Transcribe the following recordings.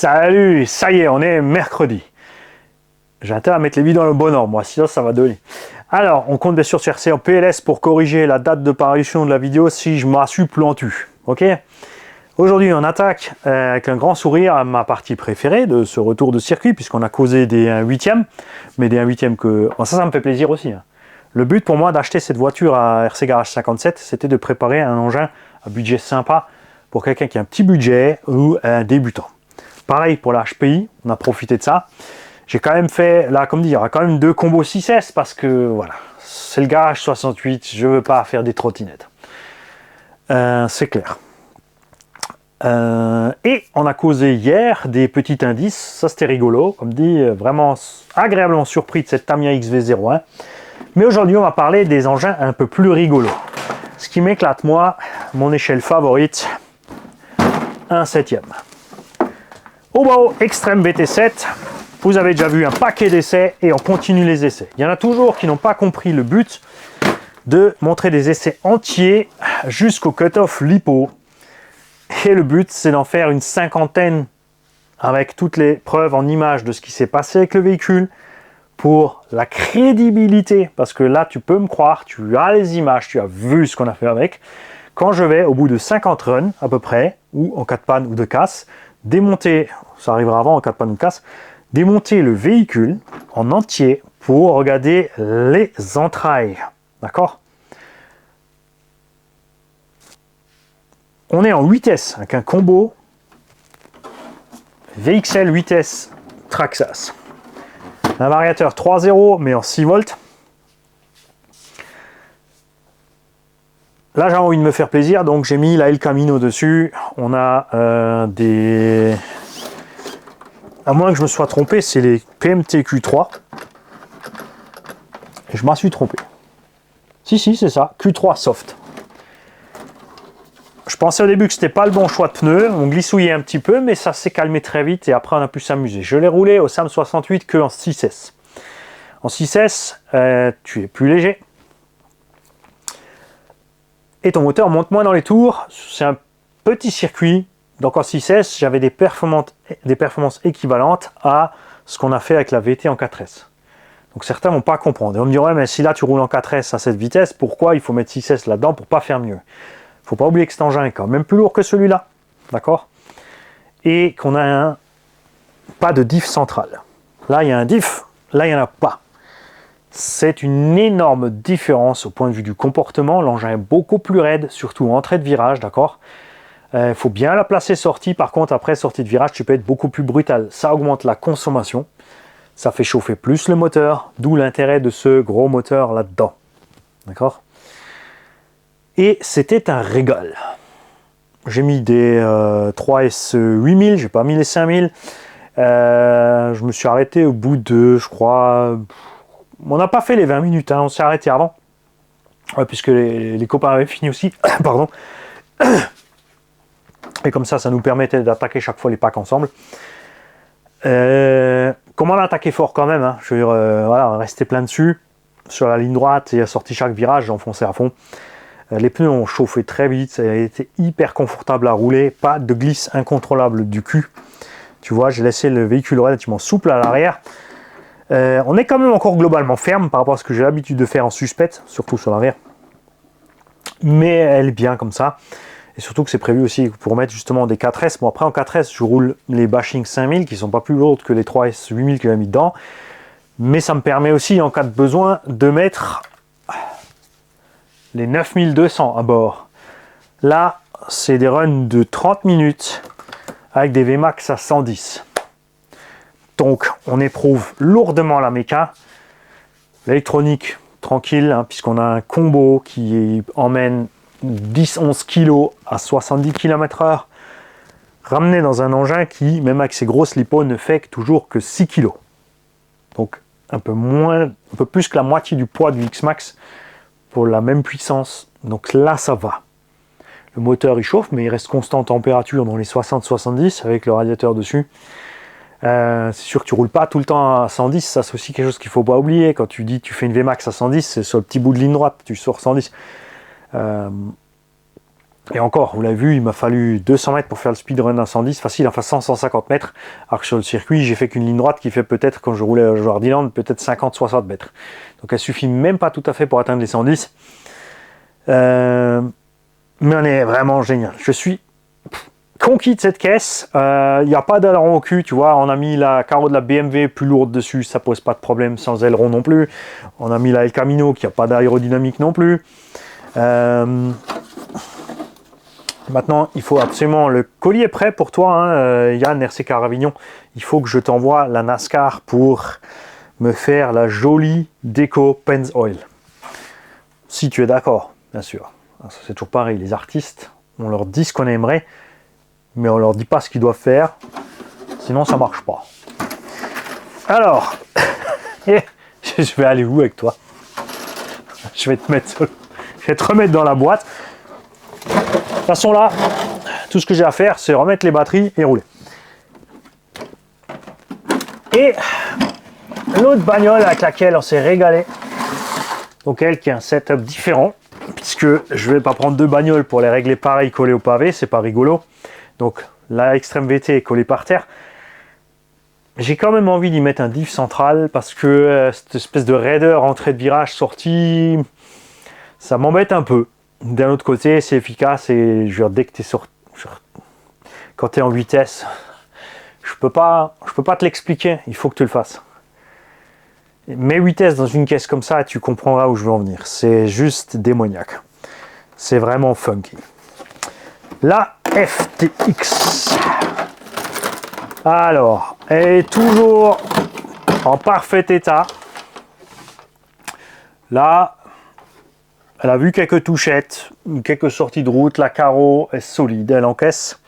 Salut, ça y est, on est mercredi. J'ai intérêt à mettre les vidéos dans le bon ordre, moi, sinon ça va donner. Alors, on compte bien sûr chercher en PLS pour corriger la date de parution de la vidéo si je m'en suis plantu. Ok. Aujourd'hui, on attaque avec un grand sourire à ma partie préférée de ce retour de circuit, puisqu'on a causé des 1/8e, mais des 1/8e que... Bon, ça me fait plaisir aussi. Hein. Le but pour moi d'acheter cette voiture à RC Garage 57, c'était de préparer un engin à budget sympa pour quelqu'un qui a un petit budget ou un débutant. Pareil pour la HPI, on a profité de ça. J'ai quand même fait, là comme dit, il y aura quand même 2 combos 6S parce que voilà, c'est le Garage 68, je veux pas faire des trottinettes. C'est clair. Et on a causé hier des petits indices, ça c'était rigolo, comme dit, vraiment agréablement surpris de cette Tamiya XV01. Mais aujourd'hui on va parler des engins un peu plus rigolos. Ce qui m'éclate moi, mon échelle favorite, 1/7e. Hobo Extreme BT7, vous avez déjà vu un paquet d'essais et on continue les essais. Il y en a toujours qui n'ont pas compris le but de montrer des essais entiers jusqu'au cut-off lipo. Et le but, c'est d'en faire une 50aine avec toutes les preuves en images de ce qui s'est passé avec le véhicule pour la crédibilité. Parce que là, tu peux me croire, tu as les images, tu as vu ce qu'on a fait avec. Quand je vais, au bout de 50 runs à peu près, ou en cas de panne ou de casse, démonter, ça arrivera avant en cas de panne ou de casse, démonter le véhicule en entier pour regarder les entrailles. D'accord ? On est en 8S avec un combo VXL 8S Traxxas. Un variateur 3.0 mais en 6 volts. Là j'ai envie de me faire plaisir donc j'ai mis la El Camino dessus. On a des... À moins que je me sois trompé, c'est les PMT Q3. Et je m'en suis trompé. Si c'est ça, Q3 Soft. Je pensais au début que c'était pas le bon choix de pneus, on glissouillait un petit peu, mais ça s'est calmé très vite et après on a pu s'amuser. Je l'ai roulé au SAM 68 que en 6S. En 6S, tu es plus léger. Et ton moteur monte moins dans les tours. C'est un petit circuit. Donc en 6S, j'avais des performances équivalentes à ce qu'on a fait avec la VT en 4S. Donc certains vont pas comprendre. Et on me dit, ouais, mais si là tu roules en 4S à cette vitesse, pourquoi il faut mettre 6S là-dedans pour pas faire mieux ? Faut pas oublier que cet engin est quand même plus lourd que celui-là, d'accord? Et qu'on a pas de diff central. Là, il y a un diff, là, il n'y en a pas. C'est une énorme différence au point de vue du comportement. L'engin est beaucoup plus raide, surtout en entrée de virage, d'accord? Il faut bien la placer sortie. Par contre, après sortie de virage, tu peux être beaucoup plus brutal. Ça augmente la consommation. Ça fait chauffer plus le moteur, d'où l'intérêt de ce gros moteur là-dedans, d'accord? Et c'était un régal. J'ai mis des 3S 8000, j'ai pas mis les 5000. Je me suis arrêté au bout de, je crois... On n'a pas fait les 20 minutes, hein, on s'est arrêté avant. Puisque les copains avaient fini aussi. Pardon. Et comme ça nous permettait d'attaquer chaque fois les packs ensemble. Comment l'attaquer fort quand même, hein. Je veux dire, voilà, rester plein dessus. Sur la ligne droite et sorti chaque virage, j'enfonçais à fond. Les pneus ont chauffé très vite, ça a été hyper confortable à rouler, pas de glisse incontrôlable du cul. Tu vois, j'ai laissé le véhicule relativement souple à l'arrière. On est quand même encore globalement ferme par rapport à ce que j'ai l'habitude de faire en suspette, surtout sur l'arrière. Mais elle est bien comme ça. Et surtout que c'est prévu aussi pour mettre justement des 4S. Bon, après en 4S, je roule les Bashing 5000 qui sont pas plus lourdes que les 3S 8000 que j'ai mis dedans. Mais ça me permet aussi, en cas de besoin, de mettre les 9200 à bord. Là, c'est des runs de 30 minutes avec des VMAX à 110. Donc, on éprouve lourdement la méca. L'électronique, tranquille, hein, puisqu'on a un combo qui emmène 10-11 kg à 70 km/h, ramené dans un engin qui, même avec ses grosses lipos, ne fait toujours que 6 kg. Donc, un peu plus que la moitié du poids du X-Max pour la même puissance. Donc là, ça va. Le moteur, il chauffe, mais il reste constant en température dans les 60-70 avec le radiateur dessus. C'est sûr que tu roules pas tout le temps à 110, ça c'est aussi quelque chose qu'il faut pas oublier. Quand tu dis tu fais une VMAX à 110, c'est sur le petit bout de ligne droite, tu sors 110. Et encore, vous l'avez vu, il m'a fallu 200 mètres pour faire le speedrun d'un 110, facile, enfin 100-150 mètres. Alors que sur le circuit, j'ai fait qu'une ligne droite qui fait peut-être, quand je roulais au Jardiland, peut-être 50-60 mètres. Donc elle suffit même pas tout à fait pour atteindre les 110. Mais on est vraiment génial. Je suis conquis de cette caisse. Il n'y a pas d'aileron au cul, tu vois. On a mis la carreau de la BMW plus lourde dessus, ça pose pas de problème, sans aileron non plus. On a mis la El Camino qui n'a pas d'aérodynamique non plus. Maintenant, il faut absolument... Le colis est prêt pour toi, hein, Yann, RC Car Avignon. Il faut que je t'envoie la NASCAR pour me faire la jolie déco Pennzoil. Si tu es d'accord, bien sûr. C'est toujours pareil, les artistes, on leur dit ce qu'on aimerait, mais on leur dit pas ce qu'ils doivent faire, sinon ça marche pas. Alors, je vais aller où avec toi? Je vais te remettre dans la boîte. De toute façon là, tout ce que j'ai à faire, c'est remettre les batteries et rouler. Et l'autre bagnole avec laquelle on s'est régalé, donc elle qui a un setup différent, puisque je vais pas prendre deux bagnoles pour les régler pareil collées au pavé, c'est pas rigolo. Donc la Extreme VT est collée par terre. J'ai quand même envie d'y mettre un diff central parce que cette espèce de raider entrée de virage sortie, ça m'embête un peu. D'un autre côté, c'est efficace et je veux dire, dès que tu es quand tu es en vitesse, je peux pas te l'expliquer, il faut que tu le fasses. Mes vitesses dans une caisse comme ça, tu comprendras où je veux en venir. C'est juste démoniaque. C'est vraiment funky. La FTX. Alors, elle est toujours en parfait état. Là, elle a vu quelques touchettes, quelques sorties de route. La carreau est solide, elle encaisse.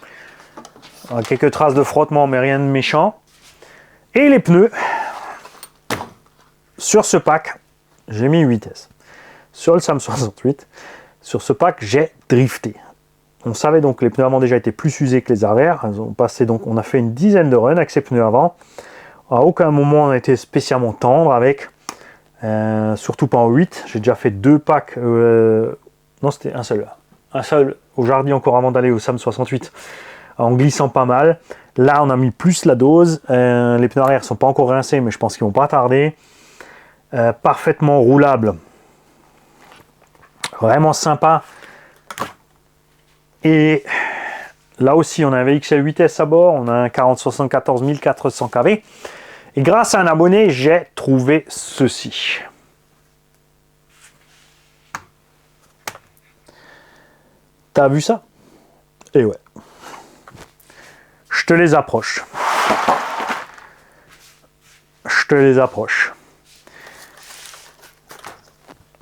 Quelques traces de frottement, mais rien de méchant. Et les pneus, sur ce pack, j'ai mis 8 vitesses. Sur le Sam 68, sur ce pack, j'ai drifté. On savait donc que les pneus avant déjà étaient plus usés que les arrières. On a fait une dizaine de runs avec ces pneus avant. À aucun moment on a été spécialement tendre avec. Surtout pas en 8. J'ai déjà fait 2 packs. Non, c'était un seul. Un seul au Jardy encore avant d'aller au Sam 68. En glissant pas mal. Là, on a mis plus la dose. Les pneus arrière sont pas encore rincés, mais je pense qu'ils vont pas tarder. Parfaitement roulable. Vraiment sympa. Et là aussi, on a un VXL 8S à bord. On a un 4074 1400 kV. Et grâce à un abonné, j'ai trouvé ceci. T'as vu ça? Et ouais. Je te les approche. Je te les approche.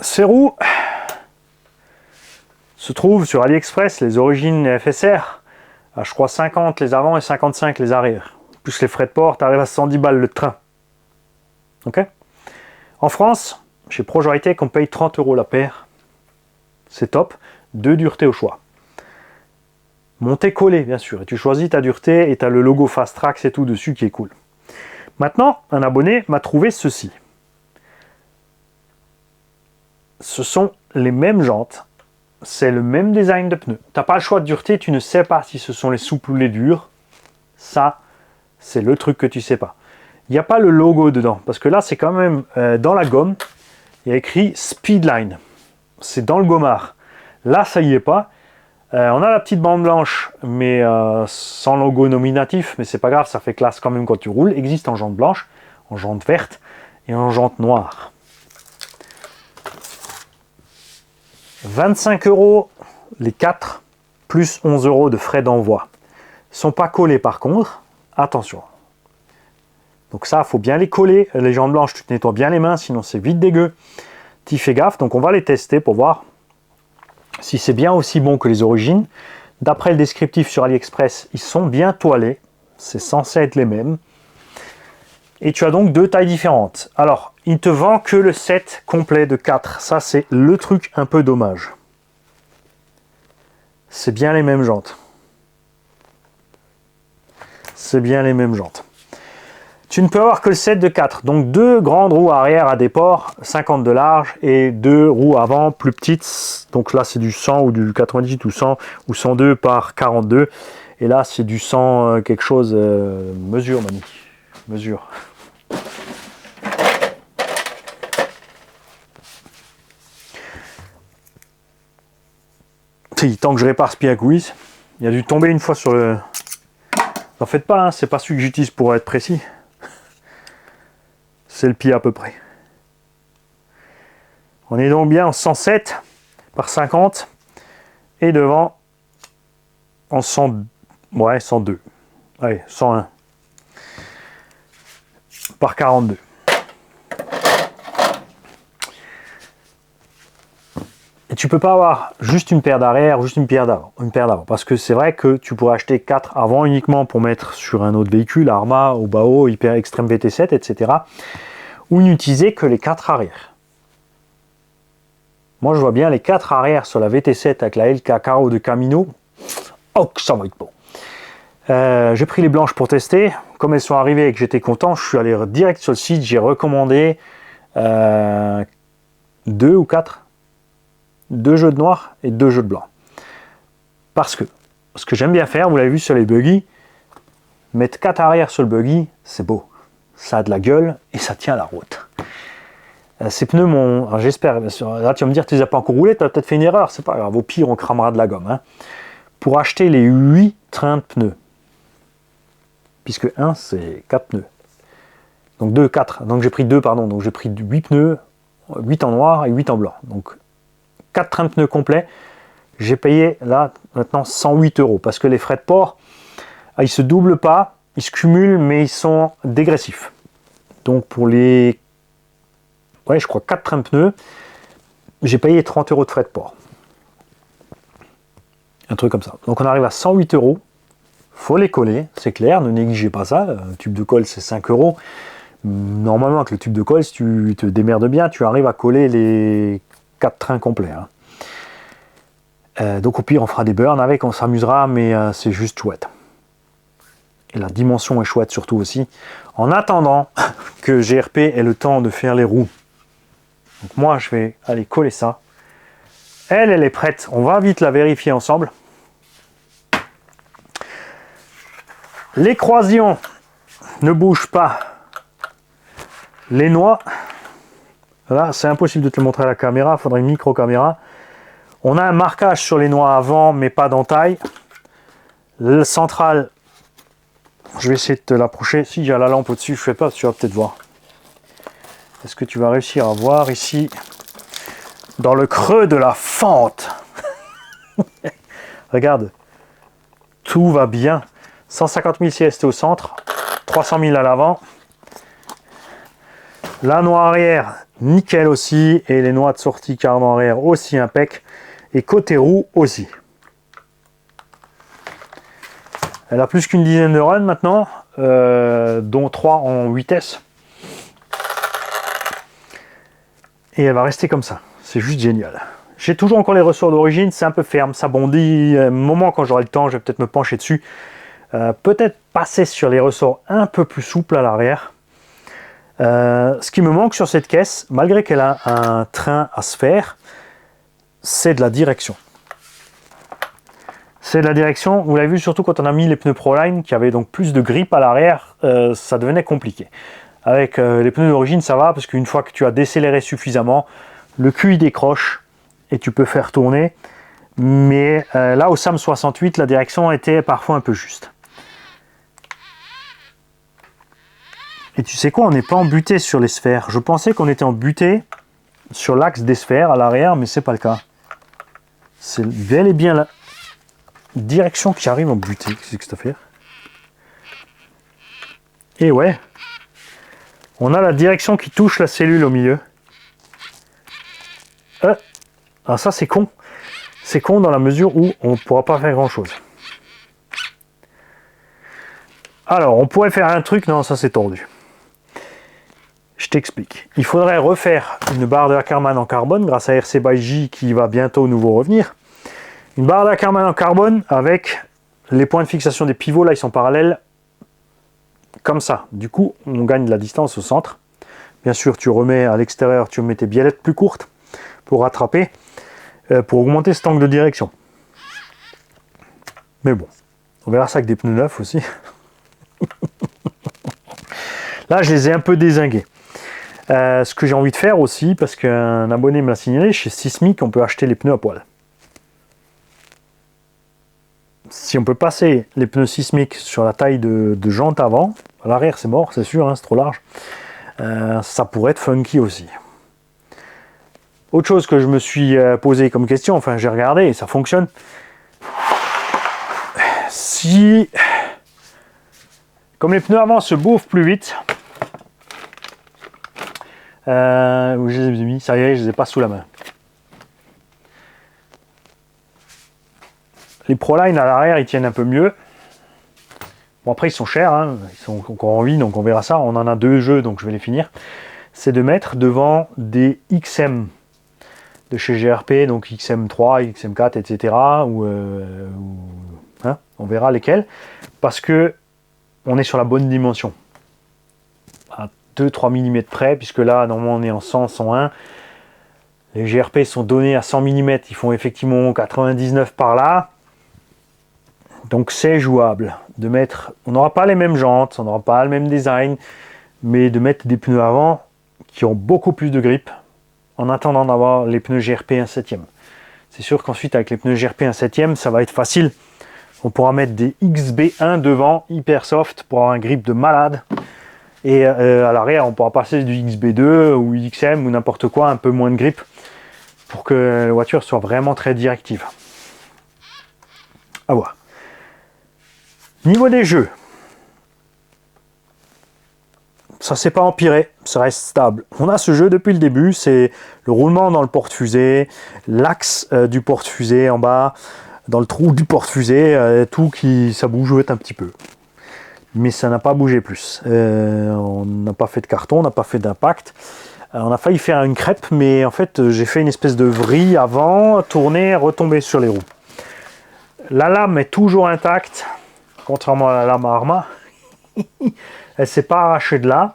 Ces roues se trouvent sur AliExpress, les origines FSR, à je crois 50 les avant et 55 les arrières. Plus les frais de port, tu arrives à 110 balles le train. Ok? En France, chez ProJoyTech, on paye 30 € la paire. C'est top. 2 duretés au choix. Montée collée, bien sûr. Et tu choisis ta dureté et tu as le logo Fast Track, c'est tout dessus qui est cool. Maintenant, un abonné m'a trouvé ceci. Ce sont les mêmes jantes. C'est le même design de pneus. Tu n'as pas le choix de dureté, tu ne sais pas si ce sont les souples ou les durs. Ça, c'est le truc que tu ne sais pas. Il n'y a pas le logo dedans, parce que là, c'est quand même dans la gomme, il y a écrit Speedline. C'est dans le gommard. Là, ça y est pas. On a la petite bande blanche, mais sans logo nominatif, mais c'est pas grave, ça fait classe quand même quand tu roules. Existe en jante blanche, en jante verte et en jante noire. 25 € les 4, plus 11 € de frais d'envoi. Ils ne sont pas collés par contre, attention. Donc ça, il faut bien les coller. Les jantes blanches, tu te nettoies bien les mains, sinon c'est vite dégueu. Tu fais gaffe, donc on va les tester pour voir si c'est bien aussi bon que les origines. D'après le descriptif sur AliExpress, ils sont bien toilés. C'est censé être les mêmes. Et tu as donc 2 tailles différentes. Alors, il ne te vend que le set complet de 4. Ça, c'est le truc un peu dommage. C'est bien les mêmes jantes. C'est bien les mêmes jantes. De toute Tu ne peux avoir que le set de 4. Donc 2 grandes roues arrière à déport, 50 de large, et 2 roues avant plus petites. Donc là, c'est du 100 ou du 98 ou 100 ou 102 par 42. Et là, c'est du 100 quelque chose. Mesure, Mani. Mesure. Tant que je répare ce pied à coulisses, il a dû tomber une fois sur le... N'en faites pas, hein, c'est pas celui que j'utilise pour être précis. C'est le pied à peu près. On est donc bien en 107 par 50 et devant en 100, ouais, 102. Allez, 101 par 42. Et tu peux pas avoir juste une paire d'arrière, juste une paire d'avant, parce que c'est vrai que tu pourrais acheter 4 avant uniquement pour mettre sur un autre véhicule, Arma, Obao, Hyper Extreme VT7, etc. ou n'utiliser que les 4 arrière. Moi je vois bien les 4 arrière sur la VT7 avec la LK Caro de Camino. Oh, que ça va être bon. J'ai pris les blanches pour tester. Comme elles sont arrivées et que j'étais content, je suis allé direct sur le site, j'ai recommandé 2 ou 4. 2 jeux de noir et 2 jeux de blanc. Parce que ce que j'aime bien faire, vous l'avez vu sur les buggy, mettre 4 arrière sur le buggy, c'est beau. Ça a de la gueule et ça tient la route. Ces pneus, j'espère, là tu vas me dire, tu les as pas encore roulés, tu as peut-être fait une erreur, c'est pas grave, au pire on cramera de la gomme. Hein. Pour acheter les 8 trains de pneus, puisque 1 c'est 4 pneus. Donc 2, 4, donc j'ai pris 2, pardon, donc j'ai pris 8 pneus, 8 en noir et 8 en blanc. Donc 4 trains de pneus complets, j'ai payé là maintenant 108 €, parce que les frais de port, ils se doublent pas, ils se cumulent, mais ils sont dégressifs. Donc pour les, ouais, je crois 4 trains de pneus, j'ai payé 30 € de frais de port. Un truc comme ça. Donc on arrive à 108 €. Faut les coller, c'est clair, ne négligez pas ça. Un tube de colle c'est 5 €. Normalement avec le tube de colle, si tu te démerdes bien, tu arrives à coller les 4 trains complets. Hein. Donc au pire on fera des burns avec, on s'amusera, mais c'est juste chouette. Et la dimension est chouette surtout aussi. En attendant que GRP ait le temps de faire les roues. Donc moi je vais aller coller ça. Elle est prête, on va vite la vérifier ensemble. L'écroisillon ne bouge pas. Les noix, là c'est impossible de te le montrer à la caméra, il faudrait une micro-caméra. On a un marquage sur les noix avant, mais pas d'entaille. Le central, je vais essayer de te l'approcher. Si j'ai la lampe au-dessus, je fais pas, tu vas peut-être voir. Est-ce que tu vas réussir à voir ici, dans le creux de la fente? Regarde, tout va bien. 150 000 CST au centre, 300 000 à l'avant. La noix arrière, nickel aussi. Et les noix de sortie cardan arrière aussi impec. Et côté roue aussi. Elle a plus qu'une dizaine de runs maintenant, dont 3 en vitesse. Et elle va rester comme ça. C'est juste génial. J'ai toujours encore les ressorts d'origine, c'est un peu ferme, ça bondit. Un moment quand j'aurai le temps, je vais peut-être me pencher dessus. Peut-être passer sur les ressorts un peu plus souples à l'arrière. Ce qui me manque sur cette caisse, malgré qu'elle a un train à sphère, c'est de la direction. C'est de la direction, vous l'avez vu surtout quand on a mis les pneus Proline qui avaient donc plus de grippe à l'arrière, ça devenait compliqué. Avec les pneus d'origine ça va parce qu'une fois que tu as décéléré suffisamment, le cul il décroche et tu peux faire tourner. Mais là au SAM 68 la direction était parfois un peu juste. Et tu sais quoi, on n'est pas embuté sur les sphères. Je pensais qu'on était embuté sur l'axe des sphères à l'arrière, mais c'est pas le cas. C'est bel et bien la direction qui arrive embutée. Qu'est-ce que c'est à faire? Et ouais, on a la direction qui touche la cellule au milieu. Ah ça c'est con. C'est con dans la mesure où on ne pourra pas faire grand chose. Alors on pourrait faire un truc, non ça c'est tordu. Je t'explique. Il faudrait refaire une barre de Ackermann en carbone grâce à RC by J qui va bientôt nouveau revenir. Une barre d'Ackermann en carbone avec les points de fixation des pivots, là ils sont parallèles, comme ça. Du coup, on gagne de la distance au centre. Bien sûr, tu remets à l'extérieur, tu mets tes biellettes plus courtes pour rattraper, pour augmenter cet angle de direction. Mais bon, on verra ça avec des pneus neufs aussi. Là, je les ai un peu dézingués. Ce que j'ai envie de faire aussi, parce qu'un abonné me l'a signalé, chez Sismic, on peut acheter les pneus à poil. Si on peut passer les pneus Sismic sur la taille de jante avant, à l'arrière c'est mort, c'est sûr, hein, c'est trop large, ça pourrait être funky aussi. Autre chose que je me suis posé comme question, enfin j'ai regardé et ça fonctionne. Si, comme les pneus avant se bouffent plus vite, je les ai mis, ça y est, je les ai pas sous la main. Les Proline à l'arrière, ils tiennent un peu mieux. Bon, après, ils sont chers, hein. Ils sont encore en vie, donc on verra ça. On en a 2 jeux, donc je vais les finir. C'est de mettre devant des XM de chez GRP, donc XM3, XM4, etc. Hein, on verra lesquels. Parce que on est sur la bonne dimension. À 2-3 mm près, puisque là, normalement, on est en 100, 101. Les GRP sont donnés à 100 mm, ils font effectivement 99 par là. Donc c'est jouable de mettre, on n'aura pas les mêmes jantes, on n'aura pas le même design, mais de mettre des pneus avant qui ont beaucoup plus de grip en attendant d'avoir les pneus GRP 1/7. C'est sûr qu'ensuite avec les pneus GRP 1/7, ça va être facile. On pourra mettre des XB1 devant, hyper soft, pour avoir un grip de malade. Et à l'arrière, on pourra passer du XB2 ou XM ou n'importe quoi, un peu moins de grip, pour que la voiture soit vraiment très directive. À voir. Niveau des jeux, ça s'est pas empiré, ça reste stable. On a ce jeu depuis le début, c'est le roulement dans le porte-fusée, l'axe du porte-fusée en bas, dans le trou du porte-fusée, tout qui ça bougeote un petit peu. Mais ça n'a pas bougé plus. On n'a pas fait de carton, on n'a pas fait d'impact. On a failli faire une crêpe, mais en fait j'ai fait une espèce de vrille avant, tourner, retomber sur les roues. La lame est toujours intacte. Contrairement à la lame Arma, elle ne s'est pas arrachée de là.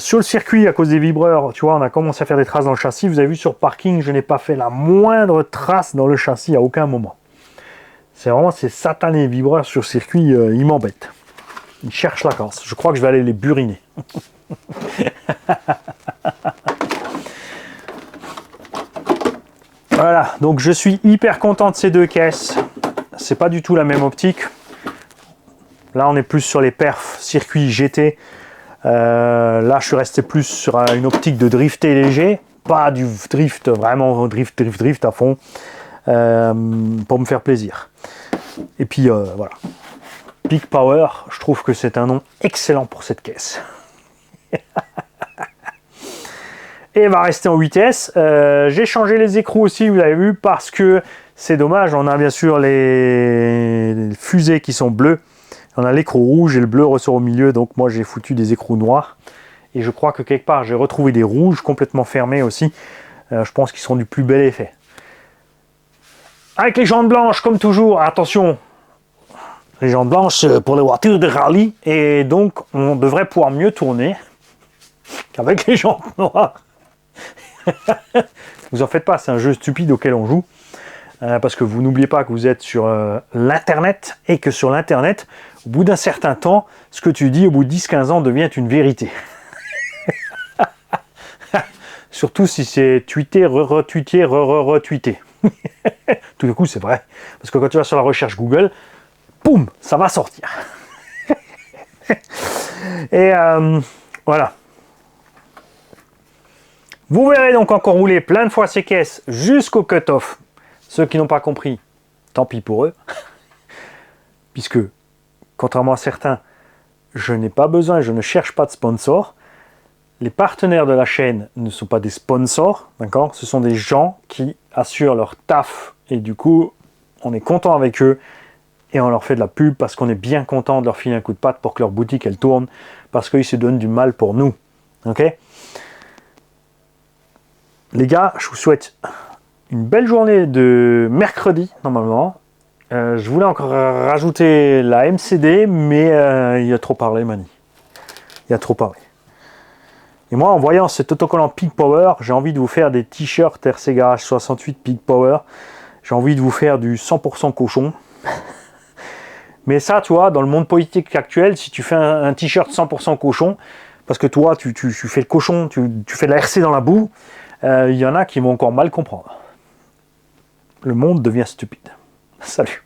Sur le circuit, à cause des vibreurs, tu vois, on a commencé à faire des traces dans le châssis. Vous avez vu sur parking, je n'ai pas fait la moindre trace dans le châssis à aucun moment. C'est vraiment ces satanés vibreurs sur circuit, ils m'embêtent. Ils cherchent la casse. Je crois que je vais aller les buriner. Voilà, donc je suis hyper content de ces 2 caisses. C'est pas du tout la même optique. Là, on est plus sur les perfs circuit GT. Là, je suis resté plus sur une optique de drifter léger, pas du drift vraiment drift à fond, pour me faire plaisir. Et puis voilà. Peak Power, je trouve que c'est un nom excellent pour cette caisse. Et elle va rester en 8S. J'ai changé les écrous aussi, vous avez vu, parce que c'est dommage, on a bien sûr les fusées qui sont bleues, on a l'écrou rouge et le bleu ressort au milieu, donc moi j'ai foutu des écrous noirs. Et je crois que quelque part j'ai retrouvé des rouges complètement fermés aussi. Je pense qu'ils seront du plus bel effet. Avec les jantes blanches, comme toujours, attention, les jantes blanches pour les voitures de rallye, et donc on devrait pouvoir mieux tourner qu'avec les jantes noires. Vous en faites pas, c'est un jeu stupide auquel on joue. Parce que vous n'oubliez pas que vous êtes sur l'internet et que sur l'internet, au bout d'un certain temps, ce que tu dis au bout de 10-15 ans devient une vérité. Surtout si c'est tweeté, retweeté, retweeté. Tout d'un coup, c'est vrai. Parce que quand tu vas sur la recherche Google, boum, ça va sortir. Et voilà. Vous verrez donc encore rouler plein de fois ces caisses jusqu'au cut-off. Ceux qui n'ont pas compris, tant pis pour eux. Puisque, contrairement à certains, je n'ai pas besoin, je ne cherche pas de sponsor. Les partenaires de la chaîne ne sont pas des sponsors, d'accord? Ce sont des gens qui assurent leur taf. Et du coup, on est content avec eux. Et on leur fait de la pub parce qu'on est bien content de leur filer un coup de patte pour que leur boutique, elle tourne. Parce qu'ils se donnent du mal pour nous. Ok? Les gars, je vous souhaite une belle journée de mercredi, normalement. Je voulais encore rajouter la MCD, mais il y a trop parlé, Mani. Il y a trop parlé. Et moi, en voyant cet autocollant Peak Power, j'ai envie de vous faire des t-shirts RC Garage 68 Peak Power. J'ai envie de vous faire du 100% cochon. Mais ça, tu vois, dans le monde politique actuel, si tu fais un t-shirt 100% cochon, parce que toi, tu fais le cochon, tu fais de la RC dans la boue, il y en a qui vont encore mal comprendre. Le monde devient stupide. Salut.